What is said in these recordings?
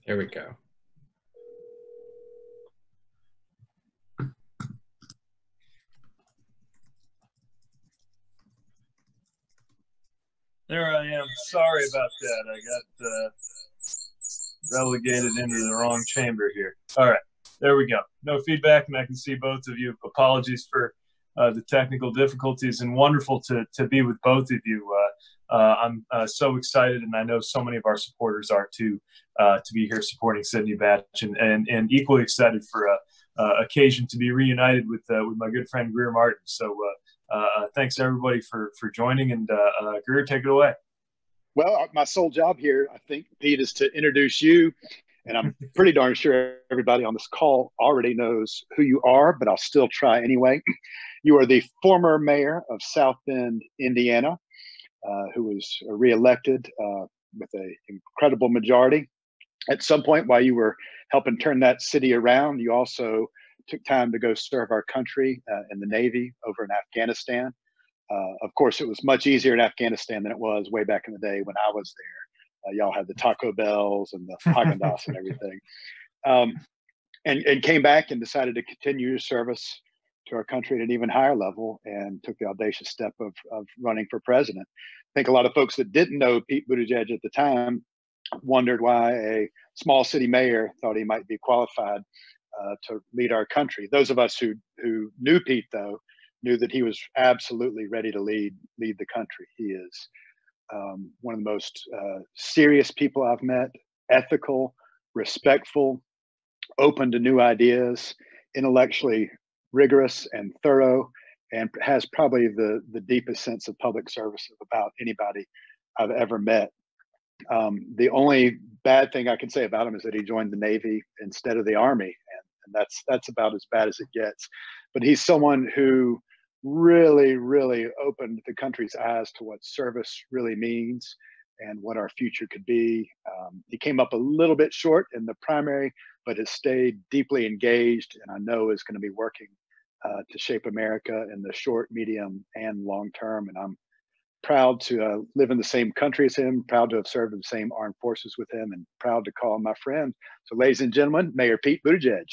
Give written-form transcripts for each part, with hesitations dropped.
There we go. There I am. Sorry about that. I got relegated into the wrong chamber here. All right. There we go. No feedback, and I can see both of you. Apologies for the technical difficulties, and wonderful to be with both of you. I'm so excited, and I know so many of our supporters are too, to be here supporting Sydney Batch, and equally excited for occasion to be reunited with my good friend Greer Martin. So thanks everybody for joining, and Greer, take it away. Well, my sole job here, I think, Pete, is to introduce you. And I'm pretty darn sure everybody on this call already knows who you are, but I'll still try anyway. You are the former mayor of South Bend, Indiana, who was reelected with an incredible majority. At some point, while you were helping turn that city around, you also took time to go serve our country in the Navy over in Afghanistan. Of course, it was much easier in Afghanistan than it was way back in the day when I was there. Y'all had the Taco Bells and the Haagen-Dazs and everything. And came back and decided to continue your service to our country at an even higher level, and took the audacious step of running for president. I think a lot of folks that didn't know Pete Buttigieg at the time wondered why a small city mayor thought he might be qualified to lead our country. Those of us who knew Pete, though, knew that he was absolutely ready to lead the country. He is one of the most serious people I've met, ethical, respectful, open to new ideas, intellectually rigorous and thorough, and has probably the deepest sense of public service of about anybody I've ever met. The only bad thing I can say about him is that he joined the Navy instead of the Army, and that's about as bad as it gets. But he's someone who really opened the country's eyes to what service really means and what our future could be. He came up a little bit short in the primary, but has stayed deeply engaged, and I know is going to be working to shape America in the short, medium, and long term. And I'm proud to live in the same country as him, proud to have served in the same armed forces with him, and proud to call him my friend. So, ladies and gentlemen, Mayor Pete Buttigieg.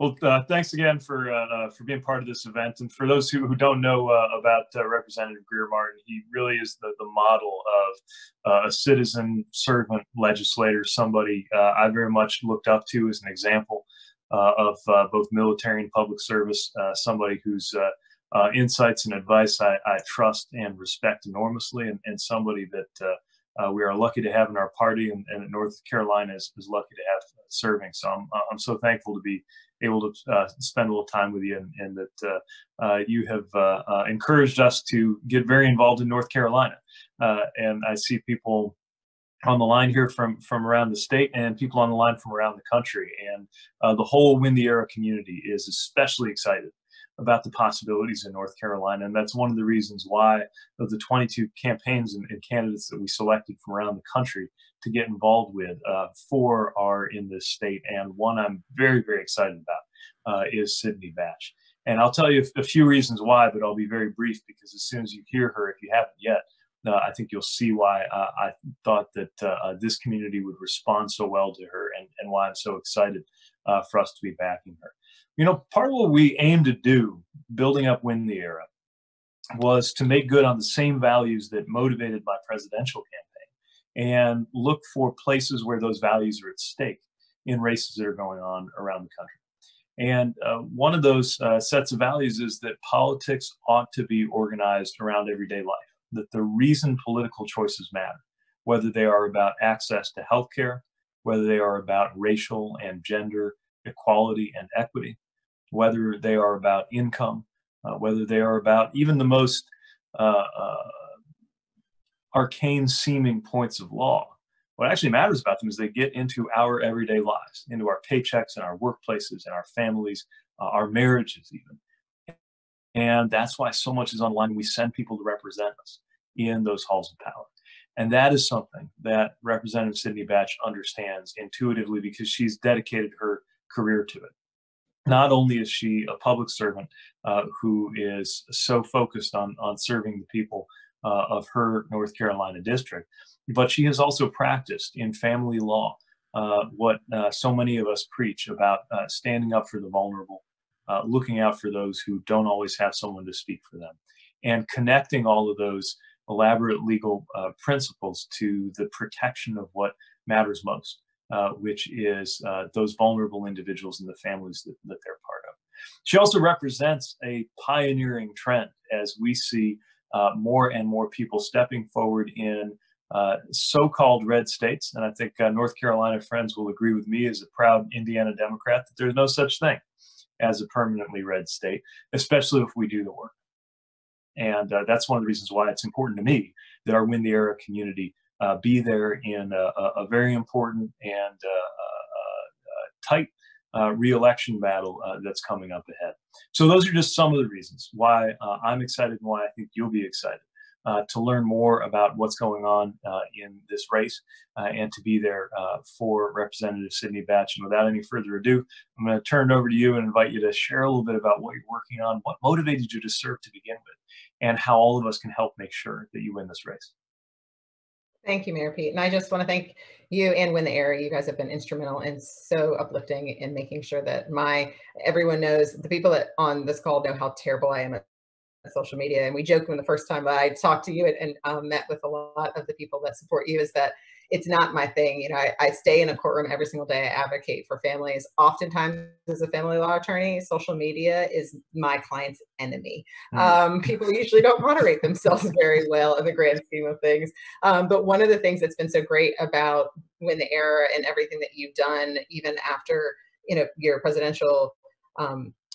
Well, thanks again for being part of this event. And for those who don't know about Representative Greer Martin, he really is the model of a citizen servant legislator, somebody I very much looked up to as an example of both military and public service, somebody whose insights and advice I trust and respect enormously, and somebody that we are lucky to have in our party, and North Carolina is lucky to have serving. So I'm so thankful to be able to spend a little time with you, and that you have encouraged us to get very involved in North Carolina. And I see people on the line here from around the state, and people on the line from around the country. And the whole Win the Era community is especially excited about the possibilities in North Carolina. And that's one of the reasons why of the 22 campaigns and candidates that we selected from around the country to get involved with, 4 are in this state. And one I'm very excited about is Sydney Batch. And I'll tell you a few reasons why, but I'll be very brief, because as soon as you hear her, if you haven't yet, I think you'll see why I thought that this community would respond so well to her, and why I'm so excited for us to be backing her. You know, part of what we aim to do, building up Win the Era, was to make good on the same values that motivated my presidential campaign, and look for places where those values are at stake in races that are going on around the country. And one of those sets of values is that politics ought to be organized around everyday life, that the reason political choices matter, whether they are about access to healthcare, whether they are about racial and gender equality and equity, whether they are about income, whether they are about even the most arcane seeming points of law. What actually matters about them is they get into our everyday lives, into our paychecks and our workplaces and our families, our marriages even. And that's why so much is on the line. We send people to represent us in those halls of power. And that is something that Representative Sydney Batch understands intuitively, because she's dedicated her career to it. Not only is she a public servant who is so focused on serving the people of her North Carolina district. But she has also practiced in family law what so many of us preach about standing up for the vulnerable, looking out for those who don't always have someone to speak for them, and connecting all of those elaborate legal principles to the protection of what matters most, which is those vulnerable individuals and the families that they're part of. She also represents a pioneering trend as we see more and more people stepping forward in so-called red states. And I think North Carolina friends will agree with me as a proud Indiana Democrat that there's no such thing as a permanently red state, especially if we do the work. And that's one of the reasons why it's important to me that our Win the Era community be there in a very important and tight re-election battle that's coming up ahead. So those are just some of the reasons why I'm excited and why I think you'll be excited to learn more about what's going on in this race and to be there for Representative Sidney Batch. And without any further ado, I'm going to turn it over to you and invite you to share a little bit about what you're working on, what motivated you to serve to begin with, and how all of us can help make sure that you win this race. Thank you, Mayor Pete. And I just want to thank you and Win the Era. You guys have been instrumental and so uplifting in making sure that everyone knows, the people that on this call know how terrible I am at social media. And we joked when the first time I talked to you and met with a lot of the people that support you is that it's not my thing. You know, I stay in a courtroom every single day. I advocate for families. Oftentimes, as a family law attorney, social media is my client's enemy. People usually don't moderate themselves very well in the grand scheme of things. But one of the things that's been so great about Win the Era and everything that you've done, even after your presidential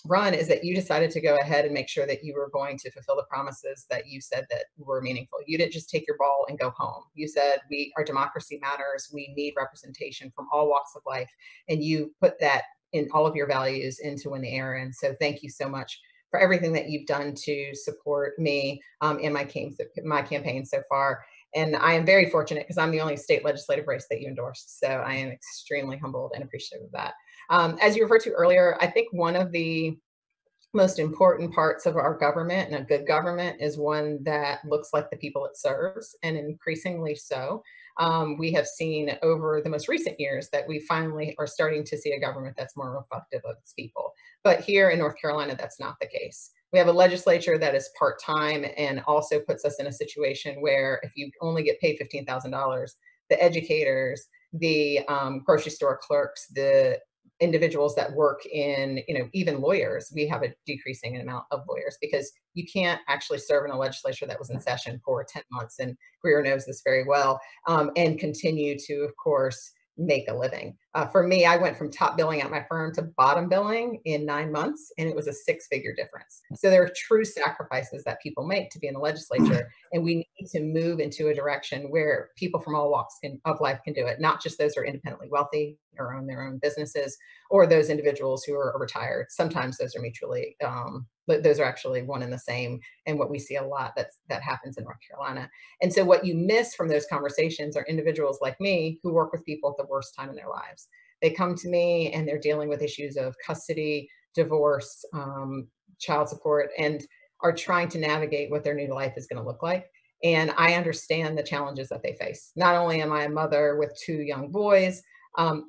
run, is that you decided to go ahead and make sure that you were going to fulfill the promises that you said that were meaningful. You didn't just take your ball and go home. You said, our democracy matters. We need representation from all walks of life. And you put that in all of your values into Win the Era. And so thank you so much for everything that you've done to support me in my campaign so far. And I am very fortunate because I'm the only state legislative race that you endorsed. So I am extremely humbled and appreciative of that. As you referred to earlier, I think one of the most important parts of our government, and a good government, is one that looks like the people it serves, and increasingly so. We have seen over the most recent years that we finally are starting to see a government that's more reflective of its people. But here in North Carolina, that's not the case. We have a legislature that is part-time and also puts us in a situation where if you only get paid $15,000, the educators, the grocery store clerks, the individuals that work in, even lawyers, we have a decreasing amount of lawyers because you can't actually serve in a legislature that was in session for 10 months. And Greer knows this very well, and continue to, of course, make a living. For me, I went from top billing at my firm to bottom billing in 9 months, and it was a six-figure difference. So there are true sacrifices that people make to be in the legislature, and we need to move into a direction where people from all walks of life can do it, not just those who are independently wealthy or own their own businesses, or those individuals who are retired. Sometimes those are mutually, those are actually one and the same, and what we see a lot that happens in North Carolina. And so what you miss from those conversations are individuals like me who work with people at the worst time in their lives. They come to me and they're dealing with issues of custody, divorce, child support, and are trying to navigate what their new life is going to look like. And I understand the challenges that they face. Not only am I a mother with 2 young boys,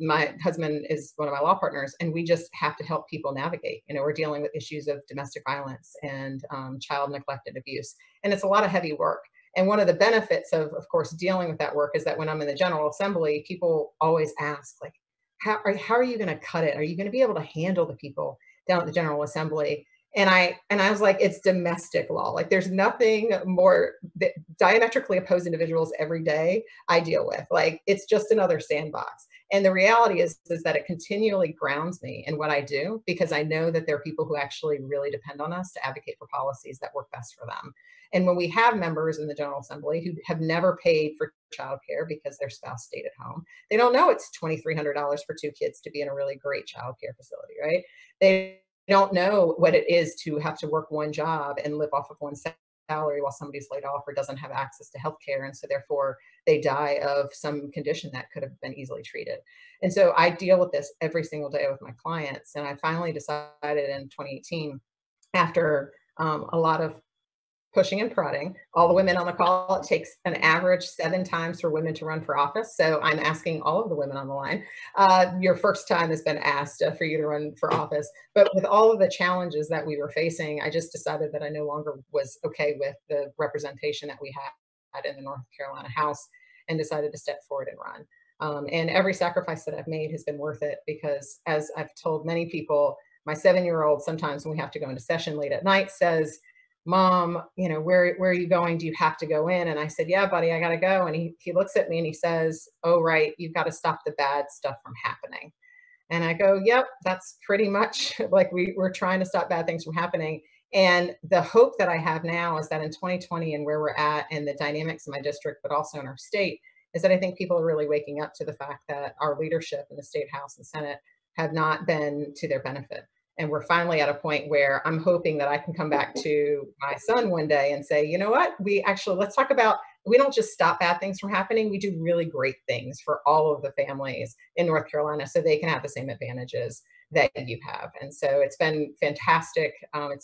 my husband is one of my law partners, and we just have to help people navigate. We're dealing with issues of domestic violence and child neglect and abuse, and it's a lot of heavy work. And one of the benefits of course, dealing with that work is that when I'm in the General Assembly, people always ask, like, how are you going to cut it? Are you going to be able to handle the people down at the General Assembly? And I was like, it's domestic law. Like, there's nothing more that diametrically opposed individuals every day I deal with. Like, it's just another sandbox. And the reality is that it continually grounds me in what I do, because I know that there are people who actually really depend on us to advocate for policies that work best for them. And when we have members in the General Assembly who have never paid for childcare because their spouse stayed at home, they don't know it's $2,300 for 2 kids to be in a really great childcare facility, right? They don't know what it is to have to work one job and live off of one salary while somebody's laid off or doesn't have access to health care. And so therefore they die of some condition that could have been easily treated. And so I deal with this every single day with my clients. And I finally decided in 2018, after a lot of pushing and prodding. All the women on the call, it takes an average 7 times for women to run for office. So I'm asking all of the women on the line, your first time has been asked for you to run for office. But with all of the challenges that we were facing, I just decided that I no longer was okay with the representation that we had in the North Carolina House, and decided to step forward and run. And every sacrifice that I've made has been worth it, because as I've told many people, my 7-year-old, sometimes when we have to go into session late at night, says, Mom, you know, where are you going? Do you have to go in? And I said, yeah, buddy, I got to go. And he looks at me and he says, oh, right, you've got to stop the bad stuff from happening. And I go, yep, that's pretty much like we're trying to stop bad things from happening. And the hope that I have now is that in 2020 and where we're at and the dynamics in my district, but also in our state, is that I think people are really waking up to the fact that our leadership in the state House and Senate have not been to their benefit. And we're finally at a point where I'm hoping that I can come back to my son one day and say, you know what, let's talk about, we don't just stop bad things from happening. We do really great things for all of the families in North Carolina so they can have the same advantages that you have. And so it's been fantastic.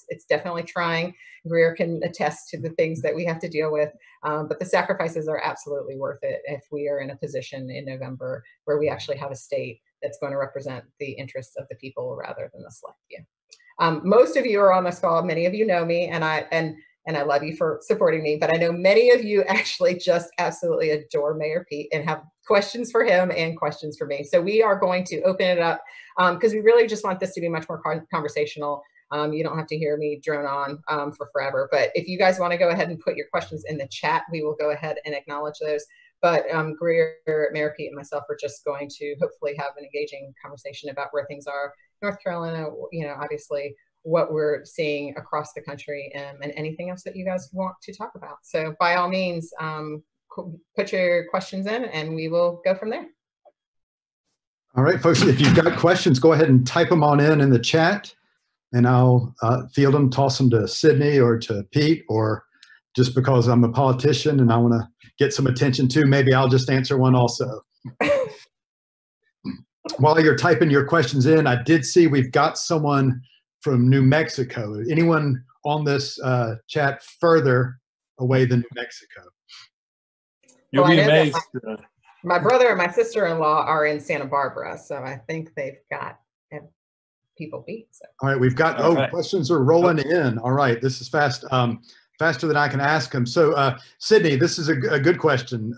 It's definitely trying. Greer can attest to the things that we have to deal with, but the sacrifices are absolutely worth it if we are in a position in November where we actually have a state that's going to represent the interests of the people rather than the select few. Most of you are on this call. Many of you know me, and I love you for supporting me, but I know many of you actually just absolutely adore Mayor Pete and have questions for him and questions for me. So we are going to open it up because we really just want this to be much more conversational. You don't have to hear me drone on for forever, but if you guys want to go ahead and put your questions in the chat, we will go ahead and acknowledge those. But Greer, Mayor Pete, and myself are just going to hopefully have an engaging conversation about where things are. North Carolina, you know, obviously what we're seeing across the country, and anything else that you guys want to talk about. So by all means, put your questions in and we will go from there. All right, folks, if you've got questions, go ahead and type them on in the chat, and I'll field them, toss them to Sydney or to Pete, or just because I'm a politician and I want to get some attention too, maybe I'll just answer one also. While you're typing your questions in, I did see we've got someone from New Mexico. Anyone on this chat further away than New Mexico? You'll be amazed. My brother and my sister-in-law are in Santa Barbara, so I think they've got people beat. So. All right, we've got, questions are rolling in. All right, this is fast, faster than I can ask them. So Sydney, this is a good question.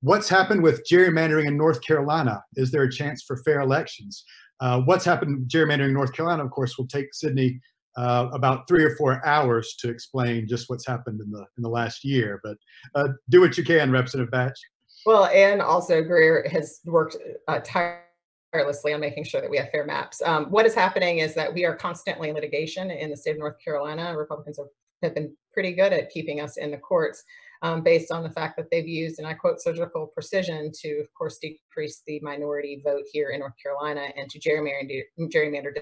What's happened with gerrymandering in North Carolina? Is there a chance for fair elections? What's happened with gerrymandering in North Carolina, of course, will take Sydney about 3 or 4 hours to explain just what's happened in the last year. But do what you can, Representative Batch. Well, and also Greer has worked tirelessly on making sure that we have fair maps. What is happening is that we are constantly in litigation in the state of North Carolina. Republicans have been pretty good at keeping us in the courts based on the fact that they've used, and I quote, surgical precision to, of course, decrease the minority vote here in North Carolina and to gerrymander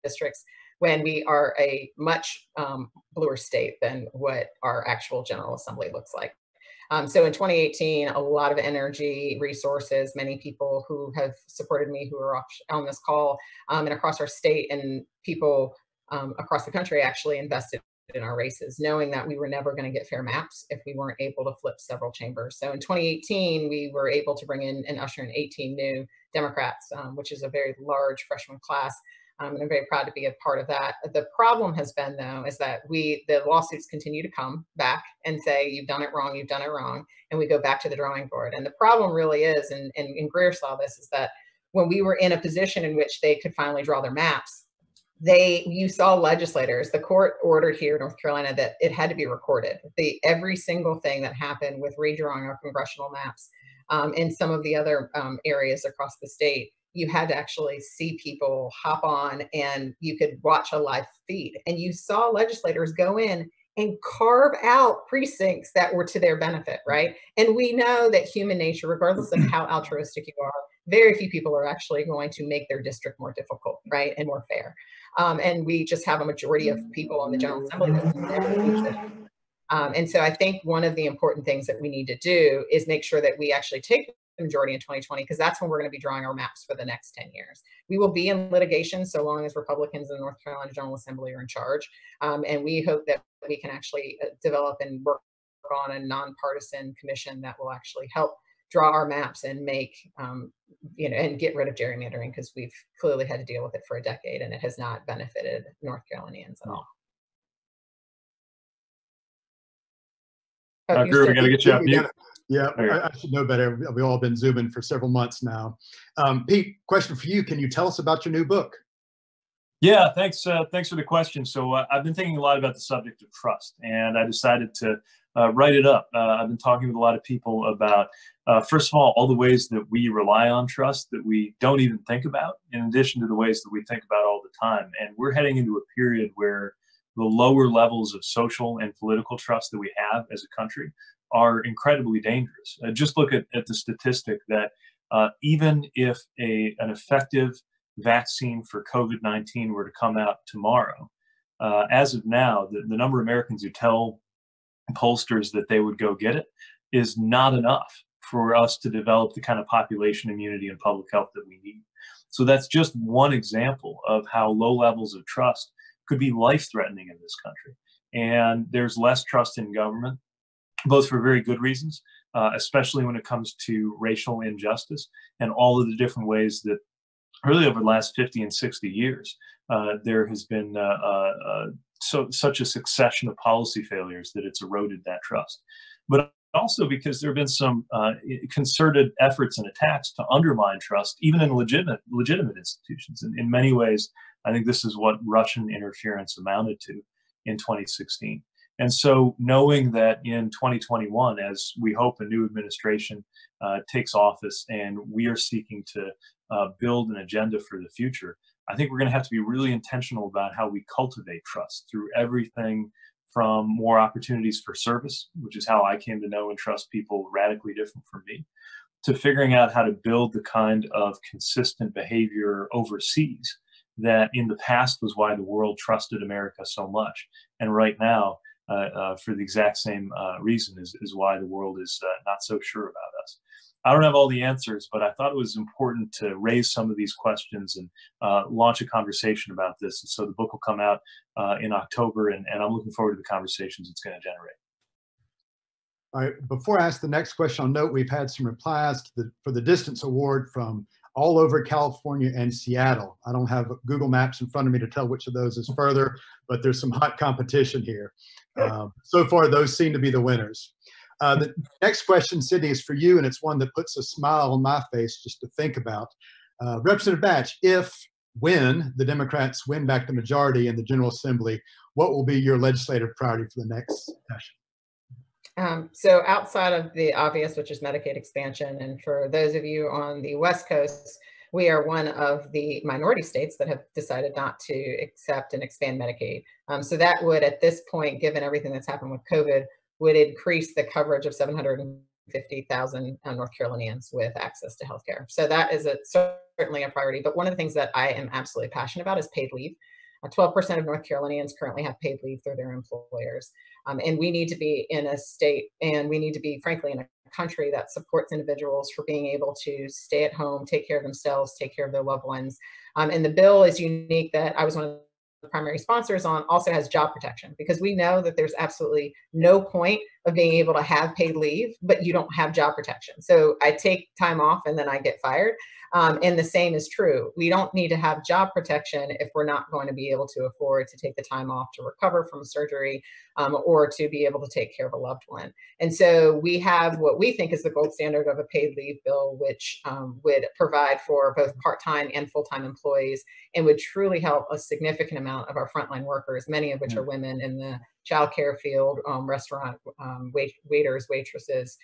districts when we are a much bluer state than what our actual General Assembly looks like. So in 2018, a lot of energy, resources, many people who have supported me who are on this call and across our state, and people across the country actually invested in our races, knowing that we were never going to get fair maps if we weren't able to flip several chambers. So in 2018, we were able to bring in and usher in 18 new Democrats, which is a very large freshman class. And I'm very proud to be a part of that. The problem has been, though, is that the lawsuits continue to come back and say, you've done it wrong, you've done it wrong. And we go back to the drawing board. And the problem really is, and Greer saw this, is that when we were in a position in which they could finally draw their maps, you saw legislators, the court ordered here in North Carolina that it had to be recorded. Every single thing that happened with redrawing our congressional maps in some of the other areas across the state, you had to actually see people hop on and you could watch a live feed. And you saw legislators go in and carve out precincts that were to their benefit, right? And we know that human nature, regardless of how altruistic you are, very few people are actually going to make their district more difficult, right, and more fair. And we just have a majority of people on the General Assembly that never teach it. And so I think one of the important things that we need to do is make sure that we actually take the majority in 2020, because that's when we're going to be drawing our maps for the next 10 years. We will be in litigation so long as Republicans in the North Carolina General Assembly are in charge. And we hope that we can actually develop and work on a nonpartisan commission that will actually help draw our maps and make, and get rid of gerrymandering, because we've clearly had to deal with it for a decade and it has not benefited North Carolinians at all. Greer, we got to get you off mute. Yeah, I should know better. We've all been Zooming for several months now. Pete, question for you. Can you tell us about your new book? Yeah, thanks for the question. So I've been thinking a lot about the subject of trust, and I decided to write it up. I've been talking with a lot of people about, first of all the ways that we rely on trust that we don't even think about, in addition to the ways that we think about all the time. And we're heading into a period where the lower levels of social and political trust that we have as a country are incredibly dangerous. Just look at the statistic that even if an effective vaccine for COVID-19 were to come out tomorrow, as of now, the number of Americans who tell pollsters that they would go get it is not enough for us to develop the kind of population immunity and public health that we need. So that's just one example of how low levels of trust could be life-threatening in this country. And there's less trust in government, both for very good reasons, especially when it comes to racial injustice and all of the different ways that really over the last 50 and 60 years, there has been such a succession of policy failures that it's eroded that trust. But also because there have been some concerted efforts and attacks to undermine trust, even in legitimate institutions. And in many ways, I think this is what Russian interference amounted to in 2016. And so knowing that in 2021, as we hope a new administration takes office and we are seeking to build an agenda for the future, I think we're going to have to be really intentional about how we cultivate trust through everything from more opportunities for service, which is how I came to know and trust people radically different from me, to figuring out how to build the kind of consistent behavior overseas that in the past was why the world trusted America so much. And right now, for the exact same reason, is why the world is not so sure about us. I don't have all the answers, but I thought it was important to raise some of these questions and launch a conversation about this. And so the book will come out in October, and I'm looking forward to the conversations it's going to generate. All right, before I ask the next question, I'll note we've had some replies for the Distance Award from all over California and Seattle. I don't have Google Maps in front of me to tell which of those is further, but there's some hot competition here. So far, those seem to be the winners. The next question, Sydney, is for you, and it's one that puts a smile on my face just to think about. Representative Batch, when the Democrats win back the majority in the General Assembly, what will be your legislative priority for the next session? So outside of the obvious, which is Medicaid expansion, and for those of you on the West Coast, we are one of the minority states that have decided not to accept and expand Medicaid. So that would, at this point, given everything that's happened with COVID, would increase the coverage of 750,000 North Carolinians with access to healthcare. So that is certainly a priority. But one of the things that I am absolutely passionate about is paid leave. 12% of North Carolinians currently have paid leave through their employers. And we need to be in a state, and we need to be, frankly, in a country that supports individuals for being able to stay at home, take care of themselves, take care of their loved ones. And the bill is unique that I was one of the primary sponsors on, also has job protection, because we know that there's absolutely no point of being able to have paid leave, but you don't have job protection. So I take time off and then I get fired. And the same is true. We don't need to have job protection if we're not going to be able to afford to take the time off to recover from surgery or to be able to take care of a loved one. And so we have what we think is the gold standard of a paid leave bill, which would provide for both part-time and full-time employees and would truly help a significant amount of our frontline workers, many of which are women in the childcare field, restaurant waiters, waitresses,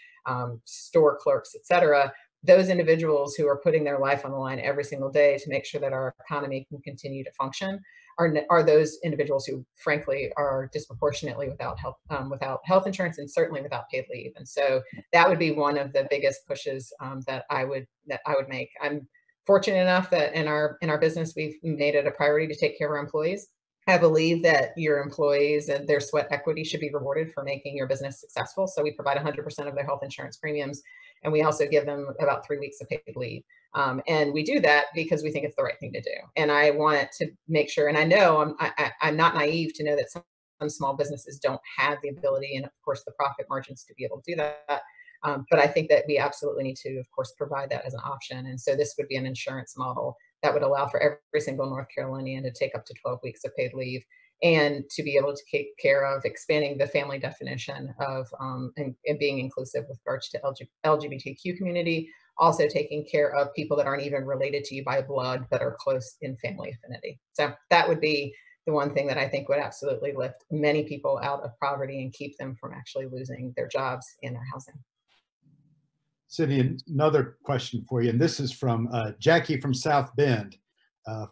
store clerks, et cetera. Those individuals who are putting their life on the line every single day to make sure that our economy can continue to function are those individuals who, frankly, are disproportionately without health insurance and certainly without paid leave. And so that would be one of the biggest pushes that I would make. I'm fortunate enough that in our business we've made it a priority to take care of our employees. I believe that your employees and their sweat equity should be rewarded for making your business successful. So we provide 100% of their health insurance premiums. And we also give them about 3 weeks of paid leave. And we do that because we think it's the right thing to do. And I want to make sure, and I know I'm not naive to know that some small businesses don't have the ability and, of course, the profit margins to be able to do that. But I think that we absolutely need to, of course, provide that as an option. And so this would be an insurance model that would allow for every single North Carolinian to take up to 12 weeks of paid leave and to be able to take care of expanding the family definition of and being inclusive with regards to LGBTQ community, also taking care of people that aren't even related to you by blood but are close in family affinity. So that would be the one thing that I think would absolutely lift many people out of poverty and keep them from actually losing their jobs and their housing. Sydney, another question for you, and this is from Jackie from South Bend,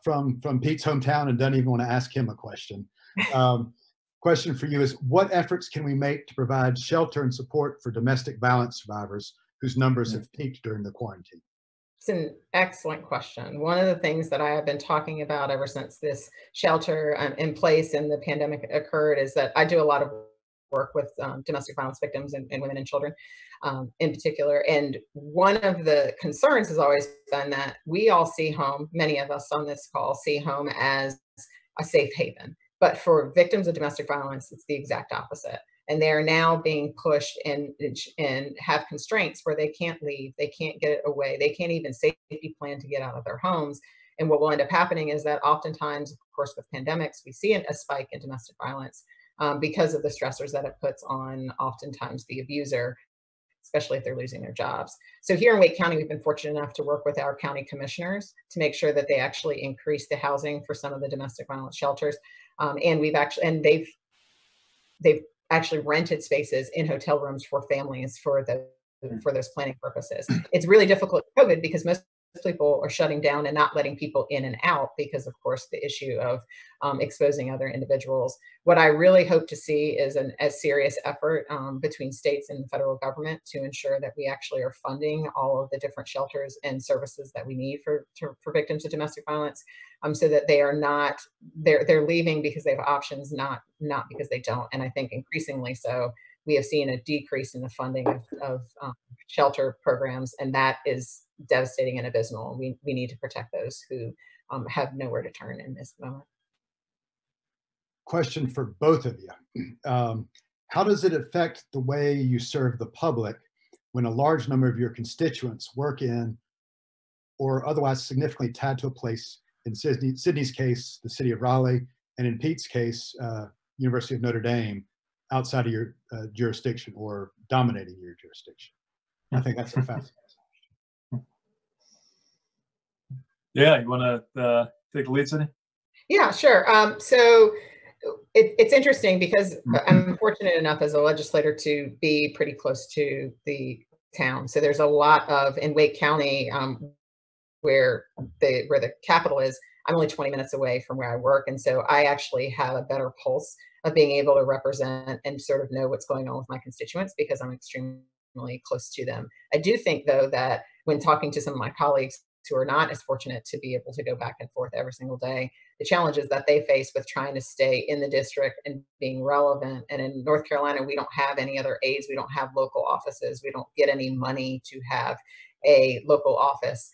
from Pete's hometown, and doesn't even want to ask him a question. Question for you is, what efforts can we make to provide shelter and support for domestic violence survivors whose numbers have peaked during the quarantine? It's an excellent question. One of the things that I have been talking about ever since this shelter in place and the pandemic occurred is that I do a lot of work with domestic violence victims and women and children in particular. And one of the concerns has always been that we all see home, many of us on this call see home as a safe haven. But for victims of domestic violence, it's the exact opposite. And they're now being pushed and have constraints where they can't leave, they can't get away, they can't even safety plan to get out of their homes. And what will end up happening is that oftentimes, of course, with pandemics, we see a spike in domestic violence because of the stressors that it puts on oftentimes the abuser, especially if they're losing their jobs. So here in Wake County, we've been fortunate enough to work with our county commissioners to make sure that they actually increase the housing for some of the domestic violence shelters. And they've actually rented spaces in hotel rooms for families for those planning purposes. It's really difficult with COVID because most people are shutting down and not letting people in and out because, of course, the issue of exposing other individuals. What I really hope to see is a serious effort between states and the federal government to ensure that we actually are funding all of the different shelters and services that we need for victims of domestic violence, so that they are not, they're leaving because they have options, not because they don't. And I think increasingly so, we have seen a decrease in the funding of shelter programs, and that is devastating and abysmal. We need to protect those who have nowhere to turn in this moment. Question for both of you. How does it affect the way you serve the public when a large number of your constituents work in or otherwise significantly tied to a place, in Sydney's case, the city of Raleigh, and in Pete's case, University of Notre Dame, outside of your jurisdiction or dominating your jurisdiction? I think that's a fascinating question. Yeah, you want to take the lead, Sydney? Yeah, sure. So it's interesting because I'm fortunate enough as a legislator to be pretty close to the town. So there's a lot of, in Wake County, where the capital is, I'm only 20 minutes away from where I work. And so I actually have a better pulse of being able to represent and sort of know what's going on with my constituents because I'm extremely close to them. I do think, though, that when talking to some of my colleagues who are not as fortunate to be able to go back and forth every single day, the challenges that they face with trying to stay in the district and being relevant. And in North Carolina, we don't have any other aides. We don't have local offices. We don't get any money to have a local office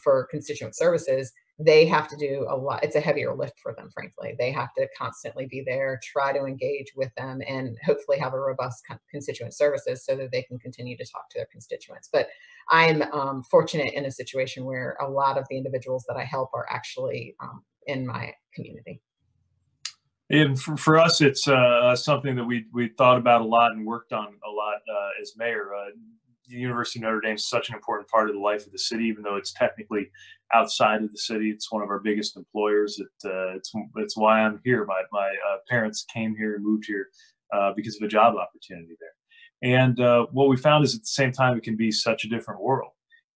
for constituent services. They have to do a lot. It's a heavier lift for them, frankly. They have to constantly be there, try to engage with them, and hopefully have a robust constituent services so that they can continue to talk to their constituents. But I'm fortunate in a situation where a lot of the individuals that I help are actually in my community. And for us, it's something that we thought about a lot and worked on a lot as mayor. The University of Notre Dame is such an important part of the life of the city, even though it's technically outside of the city. It's one of our biggest employers. It's why I'm here. My parents came here and moved here because of a job opportunity there. And what we found is at the same time, it can be such a different world.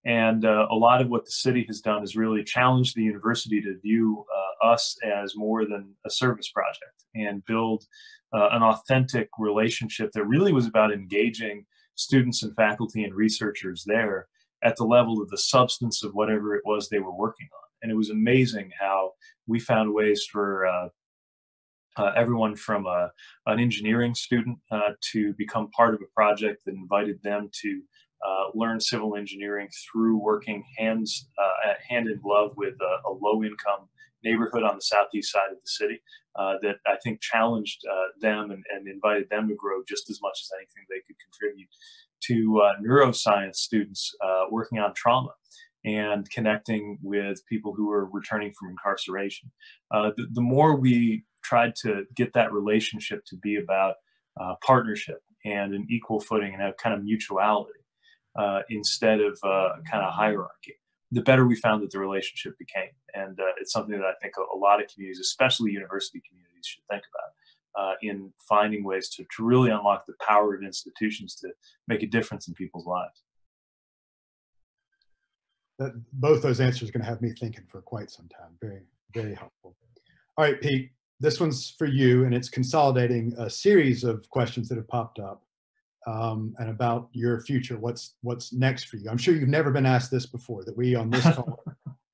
And a lot of what the city has done is really challenge the university to view us as more than a service project and build an authentic relationship that really was about engaging students and faculty and researchers there at the level of the substance of whatever it was they were working on. And it was amazing how we found ways for everyone from an engineering student to become part of a project that invited them to learn civil engineering through working hand in glove with a low-income neighborhood on the southeast side of the city that I think challenged them and invited them to grow just as much as anything they could contribute to neuroscience students working on trauma and connecting with people who are returning from incarceration. The more we tried to get that relationship to be about partnership and an equal footing and have kind of mutuality instead of kind of hierarchy, the better we found that the relationship became. And it's something that I think a lot of communities, especially university communities, should think about in finding ways to really unlock the power of institutions to make a difference in people's lives. Both those answers are going to have me thinking for quite some time. Very, very helpful. All right, Pete, this one's for you, and it's consolidating a series of questions that have popped up and about your future. What's next for you? I'm sure you've never been asked this before, that we on this call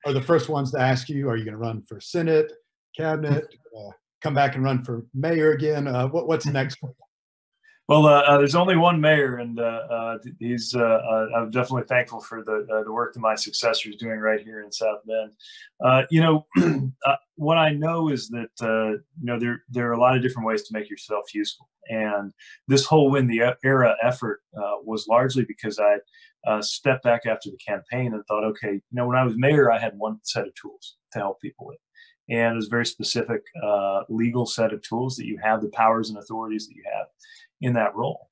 are the first ones to ask you. Are you going to run for Senate, cabinet, come back and run for mayor again? What's next for you? Well, there's only one mayor, and he's. I'm definitely thankful for the work that my successor is doing right here in South Bend. What I know is that there are a lot of different ways to make yourself useful, and this whole Win the Era effort was largely because I stepped back after the campaign and thought, okay, when I was mayor, I had one set of tools to help people with. And it was a very specific legal set of tools that you have, the powers and authorities that you have in that role.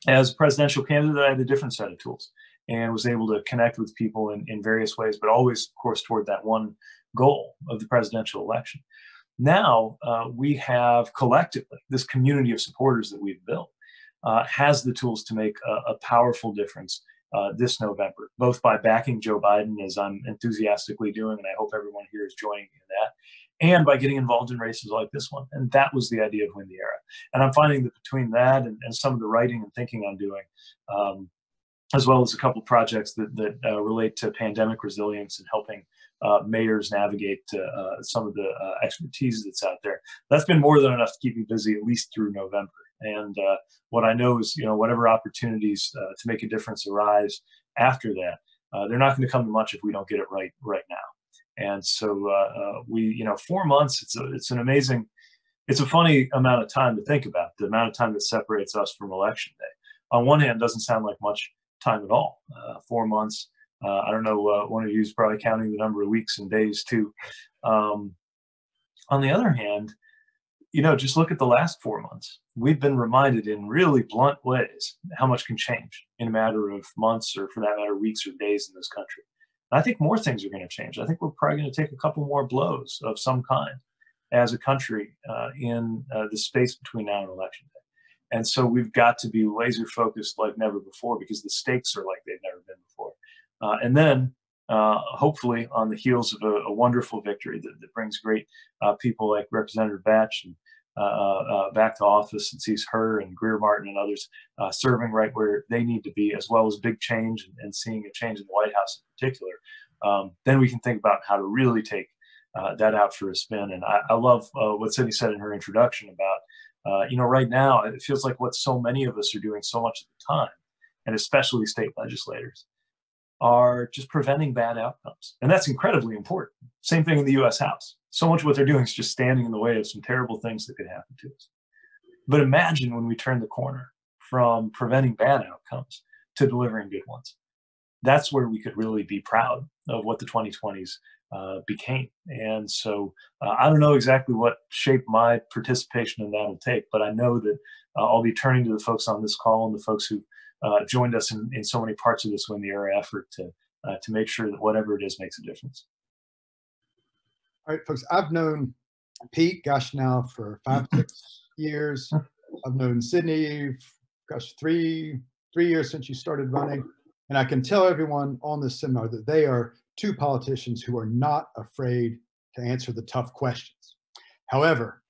As a presidential candidate, I had a different set of tools and was able to connect with people in various ways, but always, of course, toward that one goal of the presidential election. Now we have collectively, this community of supporters that we've built has the tools to make a powerful difference this November, both by backing Joe Biden, as I'm enthusiastically doing, and I hope everyone here is joining in that, and by getting involved in races like this one. And that was the idea of Win the Era. And I'm finding that between that and some of the writing and thinking I'm doing, as well as a couple projects that relate to pandemic resilience and helping mayors navigate some of the expertise that's out there, that's been more than enough to keep me busy, at least through November. And what I know is, whatever opportunities to make a difference arise after that, they're not going to come to much if we don't get it right now. And so 4 months, it's an amazing, it's a funny amount of time to think about, the amount of time that separates us from election day. On one hand, doesn't sound like much time at all. 4 months, I don't know, one of you is probably counting the number of weeks and days too. On the other hand, just look at the last 4 months. We've been reminded in really blunt ways how much can change in a matter of months, or for that matter, weeks or days in this country. And I think more things are going to change. I think we're probably going to take a couple more blows of some kind as a country in the space between now and election day. And so we've got to be laser focused like never before, because the stakes are like they've never been before. And then hopefully on the heels of a wonderful victory that brings great people like Representative Batch and back to office, and sees her and Greer Martin and others serving right where they need to be, as well as big change and seeing a change in the White House in particular, then we can think about how to really take that out for a spin. And I love what Sydney said in her introduction about, right now, it feels like what so many of us are doing so much at the time, and especially state legislators, are just preventing bad outcomes. And that's incredibly important. Same thing in the US House. So much of what they're doing is just standing in the way of some terrible things that could happen to us. But imagine when we turn the corner from preventing bad outcomes to delivering good ones. That's where we could really be proud of what the 2020s became. And so I don't know exactly what shape my participation in that will take, but I know that I'll be turning to the folks on this call and the folks who joined us in so many parts of this Win the Era effort to make sure that whatever it is makes a difference. All right, folks, I've known Pete, gosh, now for 5, 6 years. I've known Sydney, gosh, 3 years since you started running. And I can tell everyone on this seminar that they are two politicians who are not afraid to answer the tough questions. However,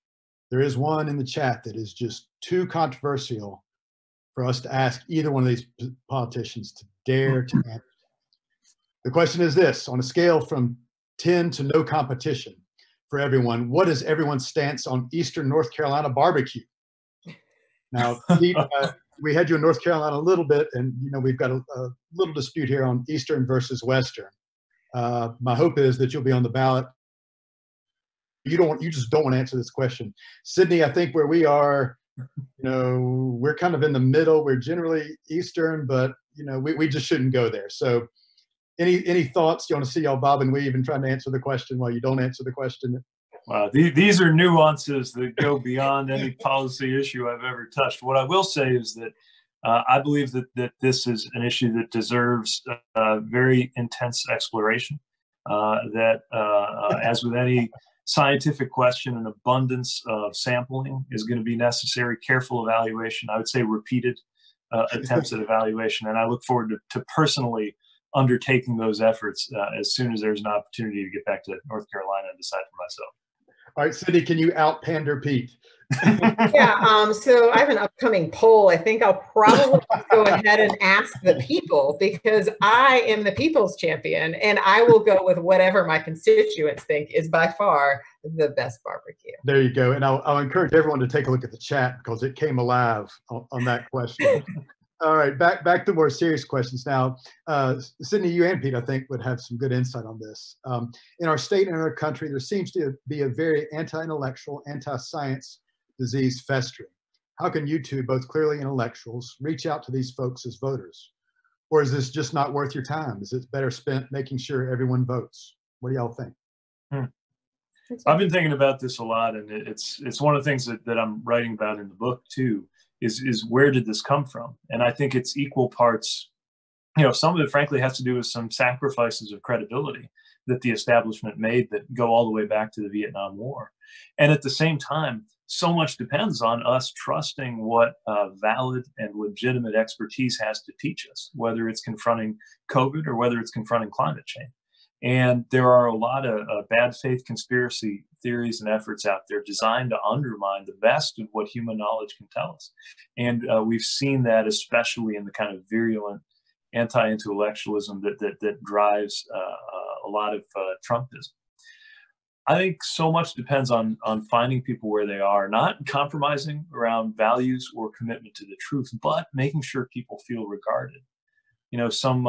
there is one in the chat that is just too controversial for us to ask either one of these politicians to dare to answer. The question is this: on a scale from 10 to no competition for everyone, what is everyone's stance on Eastern North Carolina barbecue? Now, Pete, we had you in North Carolina a little bit, and we've got a little dispute here on Eastern versus Western. My hope is that you'll be on the ballot. You just don't want to answer this question. Sydney, I think where we are, we're kind of in the middle. We're generally Eastern, but we just shouldn't go there. So any thoughts? You want to see y'all bob and weave and trying to answer the question while you don't answer the question? Wow, these are nuances that go beyond any policy issue I've ever touched. What I will say is that I believe that this is an issue that deserves very intense exploration. As with any scientific question, an abundance of sampling is going to be necessary, careful evaluation, I would say repeated attempts at evaluation. And I look forward to personally undertaking those efforts as soon as there's an opportunity to get back to North Carolina and decide for myself. All right, Sydney, can you out pander Pete? Yeah, so I have an upcoming poll. I think I'll probably go ahead and ask the people, because I am the people's champion, and I will go with whatever my constituents think is by far the best barbecue. There you go. And I'll encourage everyone to take a look at the chat, because it came alive on that question. All right, back to more serious questions now. Sydney, you and Pete, I think, would have some good insight on this. In our state and in our country, there seems to be a very anti-intellectual, anti-science disease festering. How can you two, both clearly intellectuals, reach out to these folks as voters? Or is this just not worth your time? Is it better spent making sure everyone votes? What do y'all think? I've been thinking about this a lot, and it's one of the things that I'm writing about in the book too, is where did this come from? And I think it's equal parts, some of it frankly has to do with some sacrifices of credibility that the establishment made that go all the way back to the Vietnam War. And at the same time, so much depends on us trusting what valid and legitimate expertise has to teach us, whether it's confronting COVID or whether it's confronting climate change. And there are a lot of bad faith conspiracy theories and efforts out there designed to undermine the best of what human knowledge can tell us. And we've seen that especially in the kind of virulent anti-intellectualism that drives a lot of Trumpism. I think so much depends on finding people where they are, not compromising around values or commitment to the truth, but making sure people feel regarded. Some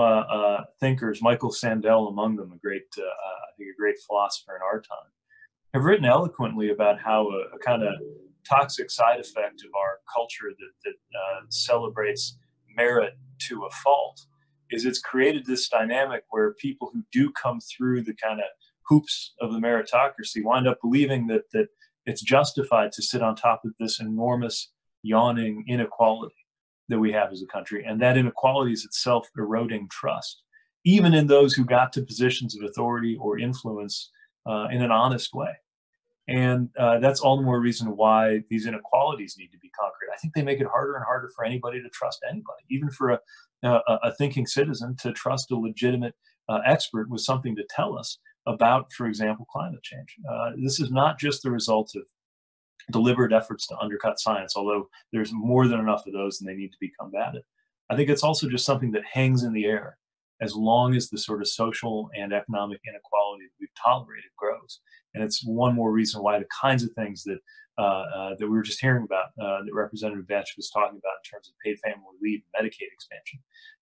thinkers, Michael Sandel among them, I think a great philosopher in our time, have written eloquently about how a kind of toxic side effect of our culture that celebrates merit to a fault is it's created this dynamic where people who do come through the kind of hoops of the meritocracy wind up believing that it's justified to sit on top of this enormous yawning inequality that we have as a country, and that inequality is itself eroding trust, even in those who got to positions of authority or influence in an honest way. And that's all the more reason why these inequalities need to be conquered. I think they make it harder and harder for anybody to trust anybody, even for a thinking citizen to trust a legitimate expert with something to tell us about, for example, climate change. This is not just the result of deliberate efforts to undercut science, although there's more than enough of those and they need to be combated. I think it's also just something that hangs in the air as long as the sort of social and economic inequality that we've tolerated grows. And it's one more reason why the kinds of things that that we were just hearing about, that Representative Batch was talking about in terms of paid family leave, Medicaid expansion,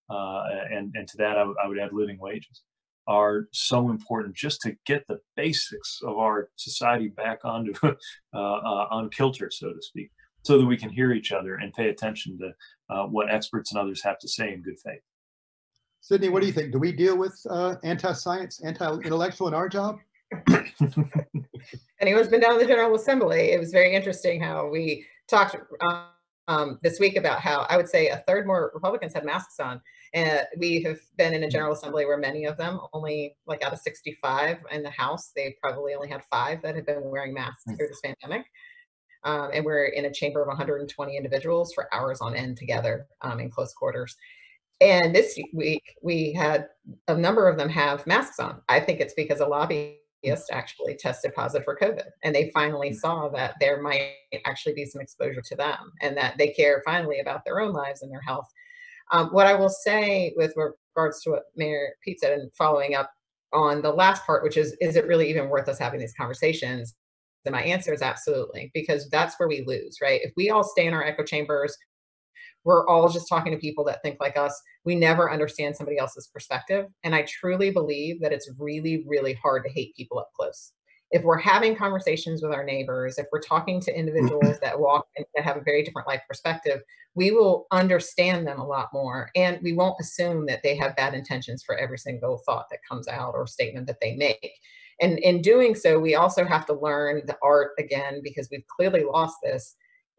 and to that I would add living wages, are so important just to get the basics of our society back onto on kilter, so to speak, so that we can hear each other and pay attention to what experts and others have to say in good faith. Sydney, what do you think? Do we deal with anti-science, anti-intellectual in our job? Anyone's been down to the General Assembly, it was very interesting how we talked this week about how I would say a third more Republicans had masks on. And we have been in a General Assembly where many of them, only like out of 65 in the House, they probably only had 5 that had been wearing masks through this pandemic. And we're in a chamber of 120 individuals for hours on end together in close quarters. And this week we had a number of them have masks on. I think it's because a lobbyist actually tested positive for COVID, and they finally saw that there might actually be some exposure to them, and that they care finally about their own lives and their health. What I will say with regards to what Mayor Pete said, and following up on the last part, which is it really even worth us having these conversations? And my answer is absolutely, because that's where we lose, right? If we all stay in our echo chambers, We're all just talking to people that think like us. We never understand somebody else's perspective. And I truly believe that it's really, really hard to hate people up close. If we're having conversations with our neighbors, if we're talking to individuals that walk and that have a very different life perspective, we will understand them a lot more. And we won't assume that they have bad intentions for every single thought that comes out or statement that they make. And in doing so, we also have to learn the art again, because we've clearly lost this.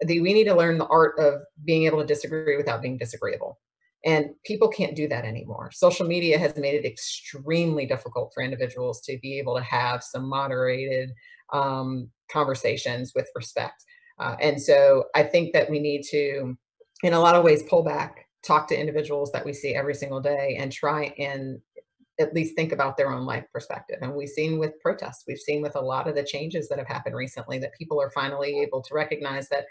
We need to learn the art of being able to disagree without being disagreeable. And people can't do that anymore. Social media has made it extremely difficult for individuals to be able to have some moderated conversations with respect. And so I think that we need to, in a lot of ways, pull back, talk to individuals that we see every single day, and try and at least think about their own life perspective. And we've seen with protests, we've seen with a lot of the changes that have happened recently, that people are finally able to recognize that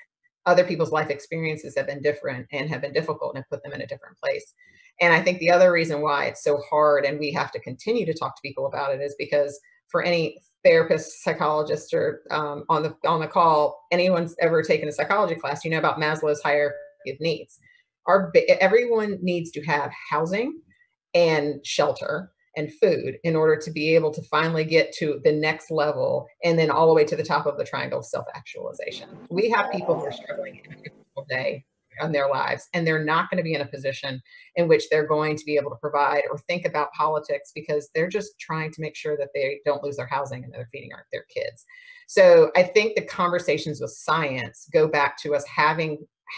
other people's life experiences have been different and have been difficult and have put them in a different place. And I think the other reason why it's so hard and we have to continue to talk to people about it is because for any therapist, psychologist, or on the call, anyone's ever taken a psychology class, you know about Maslow's hierarchy of needs. Everyone needs to have housing and shelter and food in order to be able to finally get to the next level, and then all the way to the top of the triangle of self-actualization. We have people who are struggling every single day in their lives, and they're not going to be in a position in which they're going to be able to provide or think about politics, because they're just trying to make sure that they don't lose their housing and they're feeding their kids. So I think the conversations with science go back to us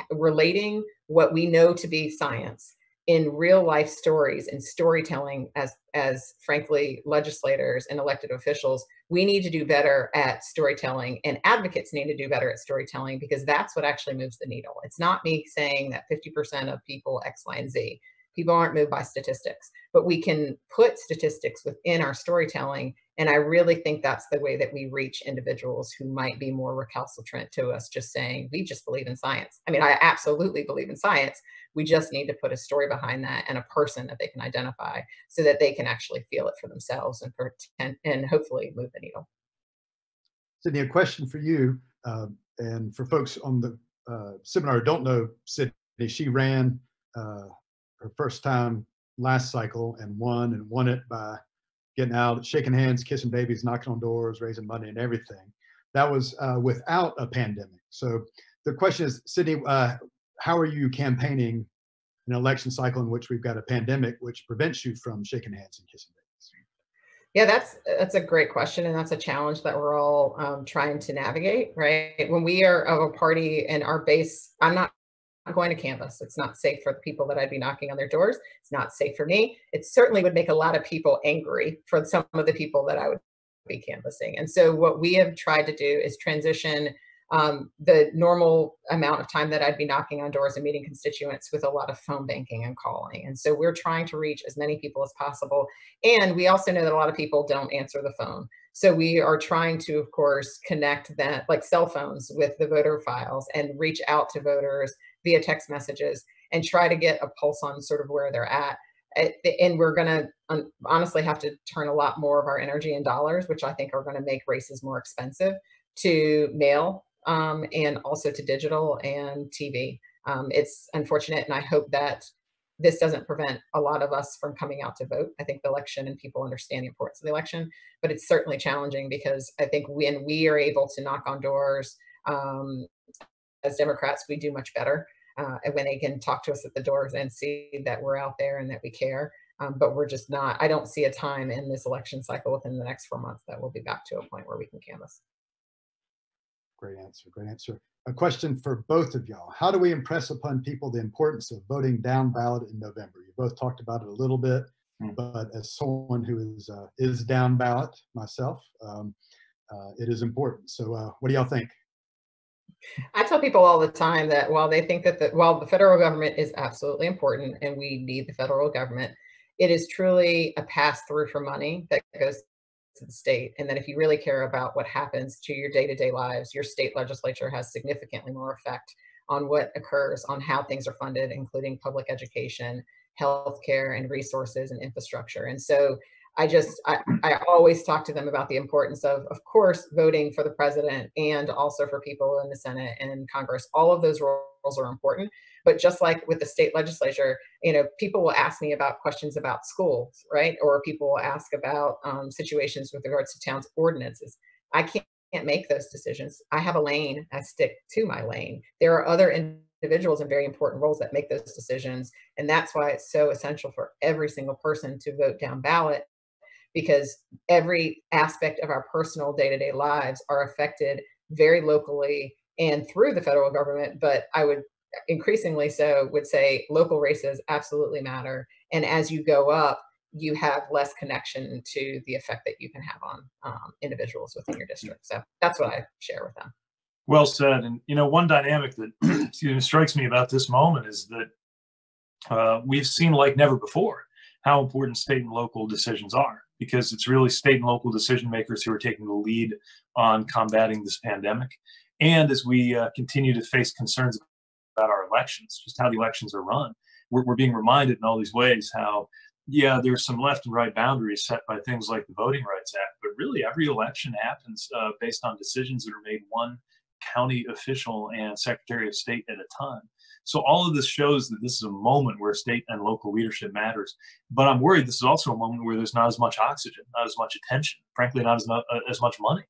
relating what we know to be science in real life stories and storytelling. As frankly, legislators and elected officials, we need to do better at storytelling, and advocates need to do better at storytelling, because that's what actually moves the needle. It's not me saying that 50% of people X, Y, and Z. People aren't moved by statistics, but we can put statistics within our storytelling. And I really think that's the way that we reach individuals who might be more recalcitrant to us just saying, we just believe in science. I mean, I absolutely believe in science. We just need to put a story behind that and a person that they can identify, so that they can actually feel it for themselves and hopefully move the needle. Sydney, a question for you, and for folks on the seminar who don't know Sydney, she ran her first time last cycle and won it by getting out, shaking hands, kissing babies, knocking on doors, raising money and everything. That was without a pandemic. So the question is, Sydney, how are you campaigning an election cycle in which we've got a pandemic which prevents you from shaking hands and kissing babies? Yeah, that's a great question, and that's a challenge that we're all trying to navigate, right? When we are of a party and our base, I'm not going to canvass. It's not safe for the people that I'd be knocking on their doors. It's not safe for me. It certainly would make a lot of people angry for some of the people that I would be canvassing. And so what we have tried to do is transition the normal amount of time that I'd be knocking on doors and meeting constituents with a lot of phone banking and calling. And so we're trying to reach as many people as possible. And we also know that a lot of people don't answer the phone. So we are trying to, of course, connect that, like cell phones, with the voter files and reach out to voters via text messages and try to get a pulse on sort of where they're at. And we're going to honestly have to turn a lot more of our energy and dollars, which I think are going to make races more expensive, to mail and also to digital and TV. It's unfortunate, and I hope that this doesn't prevent a lot of us from coming out to vote. I think the election, and people understand the importance of the election, but it's certainly challenging, because I think when we are able to knock on doors as Democrats, we do much better when they can talk to us at the doors and see that we're out there and that we care. But we're just not. I don't see a time in this election cycle within the next 4 months that we'll be back to a point where we can canvass. Great answer. Great answer. A question for both of y'all. How do we impress upon people the importance of voting down ballot in November? You both talked about it a little bit, but as someone who is down ballot myself, it is important. So what do y'all think? I tell people all the time that while they think that while the federal government is absolutely important and we need the federal government, it is truly a pass-through for money that goes to the state. And that if you really care about what happens to your day-to-day lives, your state legislature has significantly more effect on what occurs, on how things are funded, including public education, healthcare, and resources and infrastructure. And so I always talk to them about the importance of course, voting for the president and also for people in the Senate and Congress. All of those roles are important. But just like with the state legislature, people will ask me about questions about schools, right? Or people will ask about situations with regards to town's ordinances. I can't make those decisions. I have a lane. I stick to my lane. There are other individuals in very important roles that make those decisions. And that's why it's so essential for every single person to vote down ballot, because every aspect of our personal day-to-day lives are affected very locally and through the federal government. But I would increasingly so would say local races absolutely matter. And as you go up, you have less connection to the effect that you can have on individuals within your district. So that's what I share with them. Well said. And one dynamic that strikes me about this moment is that we've seen like never before how important state and local decisions are, because it's really state and local decision makers who are taking the lead on combating this pandemic. And as we continue to face concerns about our elections, just how the elections are run, we're being reminded in all these ways how, yeah, there's some left and right boundaries set by things like the Voting Rights Act, but really every election happens based on decisions that are made one county official and secretary of state at a time. So all of this shows that this is a moment where state and local leadership matters. But I'm worried this is also a moment where there's not as much oxygen, not as much attention, frankly, not as much money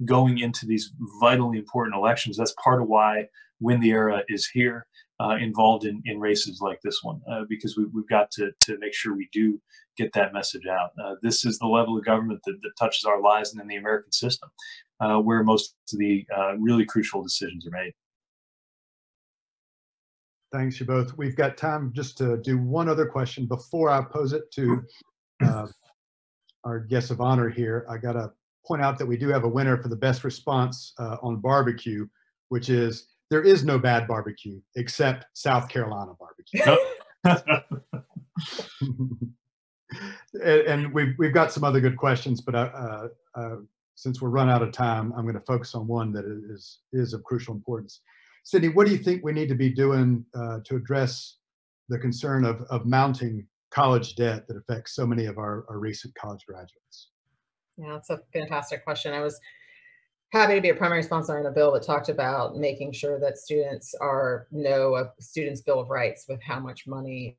going into these vitally important elections. That's part of why Win the Era is here, involved in races like this one, because we've got to make sure we do get that message out. This is the level of government that touches our lives and in the American system, where most of the really crucial decisions are made. Thanks, you both. We've got time just to do one other question before I pose it to our guest of honor here. I got to point out that we do have a winner for the best response on barbecue, which is there is no bad barbecue except South Carolina barbecue. And we've got some other good questions, but since we're run out of time, I'm going to focus on one that is of crucial importance. Sydney, what do you think we need to be doing to address the concern of mounting college debt that affects so many of our recent college graduates? Yeah, that's a fantastic question. I was happy to be a primary sponsor on a bill that talked about making sure that students know a student's bill of rights with how much money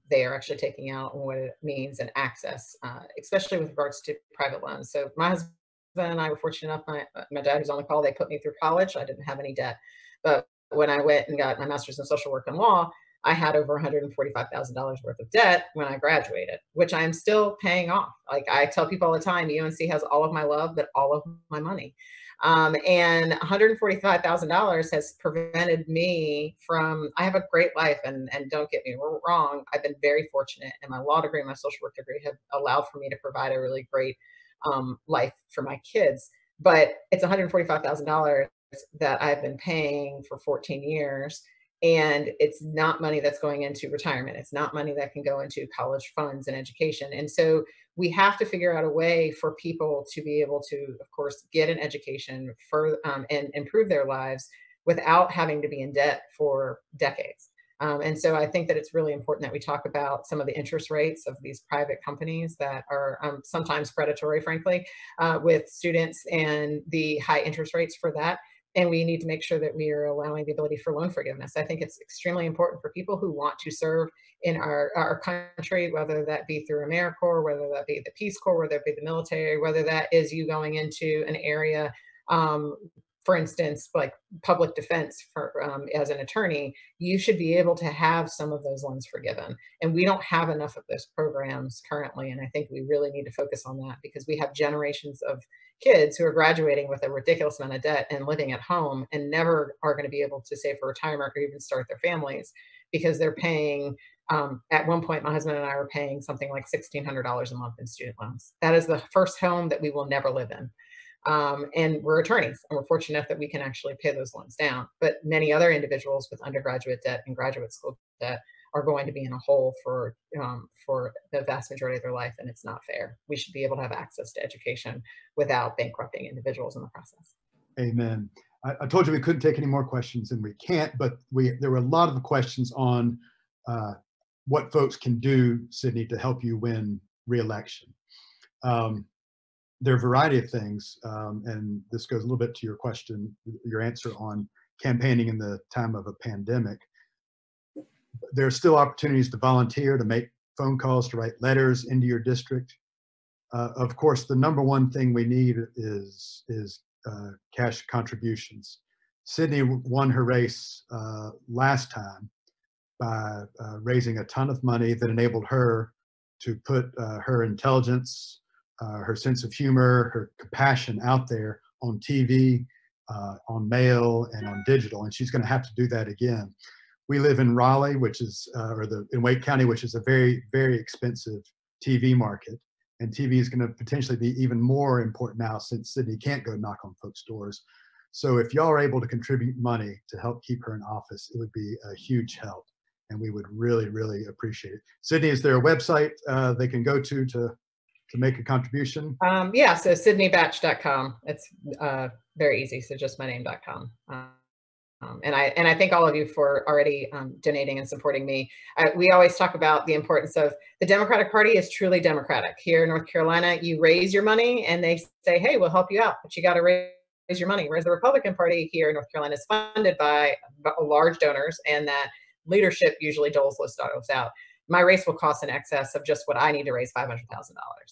they are actually taking out and what it means and access, especially with regards to private loans. So my husband and I were fortunate enough, my dad who's on the call, they put me through college. I didn't have any debt. But when I went and got my master's in social work and law, I had over $145,000 worth of debt when I graduated, which I'm still paying off. Like I tell people all the time, UNC has all of my love, but all of my money. And $145,000 has prevented me from, I have a great life, and don't get me wrong, I've been very fortunate, and my law degree and my social work degree have allowed for me to provide a really great life for my kids. But it's $145,000 that I've been paying for 14 years. And it's not money that's going into retirement. It's not money that can go into college funds and education. And so we have to figure out a way for people to be able to, of course, get an education and improve their lives without having to be in debt for decades. And so I think that it's really important that we talk about some of the interest rates of these private companies that are sometimes predatory, frankly, with students, and the high interest rates for that. And we need to make sure that we are allowing the ability for loan forgiveness. I think it's extremely important for people who want to serve in our country, whether that be through AmeriCorps, whether that be the Peace Corps, whether it be the military, whether that is you going into an area, for instance, like public defense as an attorney, you should be able to have some of those loans forgiven. And we don't have enough of those programs currently. And I think we really need to focus on that, because we have generations of kids who are graduating with a ridiculous amount of debt and living at home and never are going to be able to save for retirement or even start their families, because they're paying, at one point, my husband and I were paying something like $1,600 a month in student loans. That is the first home that we will never live in. And we're attorneys, and we're fortunate enough that we can actually pay those loans down. But many other individuals with undergraduate debt and graduate school debt are going to be in a hole for the vast majority of their life, and it's not fair. We should be able to have access to education without bankrupting individuals in the process. Amen. I told you we couldn't take any more questions, and we can't, but there were a lot of questions on what folks can do, Sydney, to help you win re-election. There are a variety of things, and this goes a little bit to your question, your answer on campaigning in the time of a pandemic. There are still opportunities to volunteer, to make phone calls, to write letters into your district. Of course, the number one thing we need is cash contributions. Sydney won her race last time by raising a ton of money that enabled her to put her intelligence, her sense of humor, her compassion out there on TV, on mail, and on digital, and she's going to have to do that again. We live in Raleigh, which is, in Wake County, which is a very, very expensive TV market. And TV is going to potentially be even more important now since Sydney can't go knock on folks' doors. So if y'all are able to contribute money to help keep her in office, it would be a huge help. And we would really, really appreciate it. Sydney, is there a website they can go to make a contribution? Yeah, so sydneybatch.com. It's very easy. So just my name.com. And I thank all of you for already donating and supporting me. We always talk about the importance of the Democratic Party is truly democratic. Here in North Carolina, you raise your money and they say, hey, we'll help you out, but you got to raise your money. Whereas the Republican Party here in North Carolina is funded by large donors, and that leadership usually doles those dollars out. My race will cost in excess of just what I need to raise, $500,000.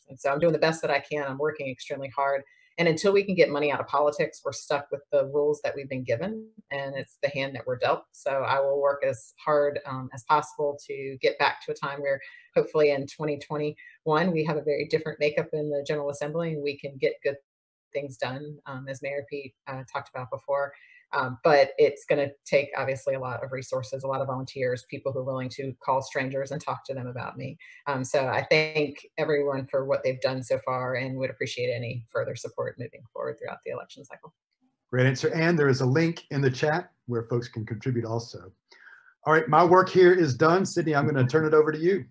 And so I'm doing the best that I can. I'm working extremely hard. And until we can get money out of politics, we're stuck with the rules that we've been given, and it's the hand that we're dealt. So I will work as hard as possible to get back to a time where hopefully in 2021, we have a very different makeup in the General Assembly and we can get good things done, as Mayor Pete talked about before. But it's going to take obviously a lot of resources, a lot of volunteers, people who are willing to call strangers and talk to them about me. So I thank everyone for what they've done so far and would appreciate any further support moving forward throughout the election cycle. Great answer. And there is a link in the chat where folks can contribute also. All right, my work here is done. Sydney, I'm going to turn it over to you.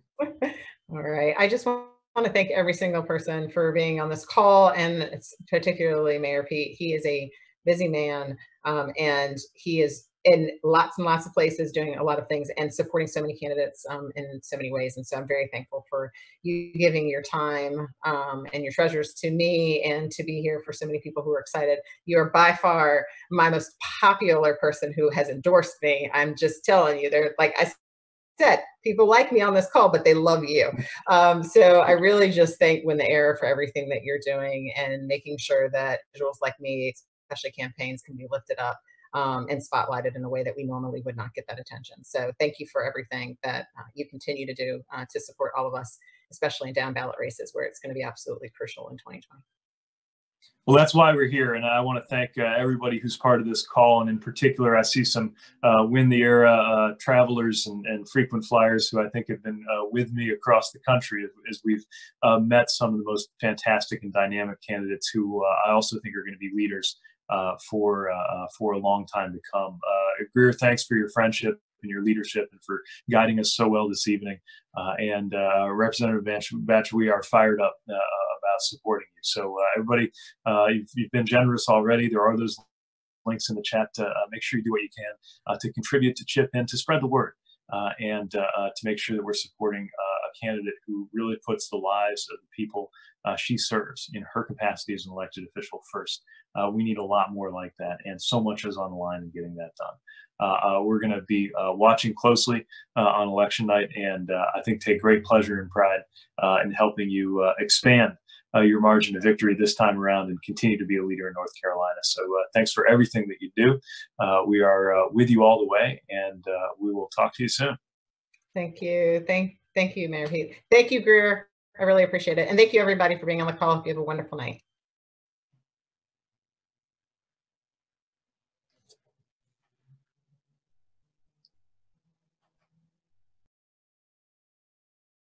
All right. I just want to thank every single person for being on this call, and it's particularly Mayor Pete. He is a busy man, and he is in lots and lots of places doing a lot of things and supporting so many candidates in so many ways. And so I'm very thankful for you giving your time and your treasures to me and to be here for so many people who are excited. You're by far my most popular person who has endorsed me. I'm just telling you, they're like I said, people like me on this call, but they love you. So I really just thank Win the Era for everything that you're doing and making sure that individuals like me, especially campaigns, can be lifted up and spotlighted in a way that we normally would not get that attention. So thank you for everything that you continue to do to support all of us, especially in down ballot races where it's going to be absolutely crucial in 2020. Well, that's why we're here. And I want to thank everybody who's part of this call. And in particular, I see some Win the Era travelers and frequent flyers who I think have been with me across the country as we've met some of the most fantastic and dynamic candidates who I also think are going to be leaders for a long time to come. Greer, thanks for your friendship and your leadership and for guiding us so well this evening. And Representative Batch, we are fired up about supporting you. So everybody, you've been generous already. There are those links in the chat to make sure you do what you can to contribute, to chip in, to spread the word, and to make sure that we're supporting a candidate who really puts the lives of the people she serves in her capacity as an elected official first. We need a lot more like that, and so much is on the line in getting that done. We're going to be watching closely on election night, and I think take great pleasure and pride in helping you expand your margin of victory this time around and continue to be a leader in North Carolina. So thanks for everything that you do. We are with you all the way, and we will talk to you soon. Thank you. Thank you, Mayor Pete. Thank you, Greer. I really appreciate it. And thank you, everybody, for being on the call. You have a wonderful night.